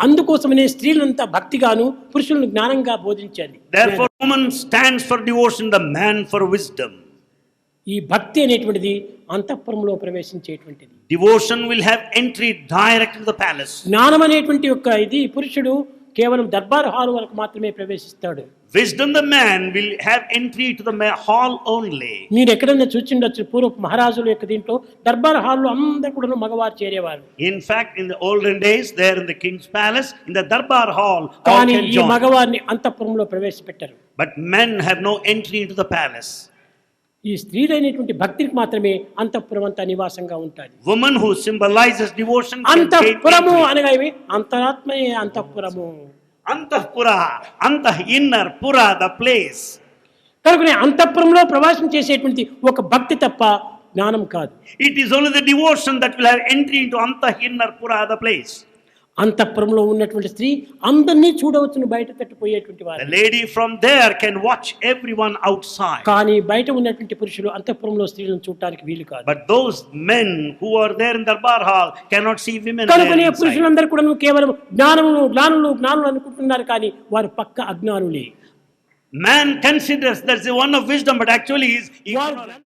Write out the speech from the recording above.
అందుకోసమనే స్త్రీలంతా భక్తిగాను పురుషులను జ్ఞానంగా బోధించాలి. Therefore, woman stands for devotion, the man for wisdom. ఈ భక్తి అనేటువంటిది అంతఃపురంలో ప్రవేశించేటువంటిది. Devotion will have entry direct to the palace. జ్ఞానం అనేటువంటి యొక్క ఇది పురుషుడు కేవలం దర్బార్ హాల్ వరకు మాత్రమే ప్రవేశిస్తాడు. Wisdom, the man will have entry to the hall only. మీరు ఎక్కడైనా చూచిండొచ్చు, పూర్వ మహారాజుల యొక్క దీంట్లో దర్బార్ హాల్లో అందరూ కూడా మగవారు చేరేవారు. In fact, in the olden days, there in the king's palace, in the darbar hall, all కానీ can ఈ join. మగవారిని అంతఃపురంలో ప్రవేశపెట్టారు. But men have no entry into the palace. ఈ స్త్రీలైనటువంటి భక్తికి మాత్రమే అంతఃపురం అంతా నివాసంగా ఉంటుంది. Woman who symbolizes devotion can gain అంతఃపురము entry. అనగా ఏమి? అంతరాత్మయే అంతఃపురము. Antahpura, antah inner, pura, the place. కనుకనే అంతఃపురంలో ప్రవేశం చేసేటువంటి ఒక భక్తి తప్ప జ్ఞానం కాదు. It is only the devotion that will have entry into antah inner, pura, the place. అంతఃపురంలో ఉన్నటువంటి స్త్రీ అందరినీ చూడవచ్చును, బయట తట్టుపోయేటువంటి వారు. The lady from there can watch everyone outside. కానీ బయట ఉన్నటువంటి పురుషులు అంతఃపురంలో స్త్రీలను చూడటానికి వీలు కాదు. But those men who are there in darbar hall cannot see women కనుకనే there inside. పురుషులందరూ కూడా కేవలం జ్ఞానులు అనుకుంటున్నారు, కానీ వారు పక్క అజ్ఞానులే. Man considers that's the one of wisdom, but actually he is ignorant.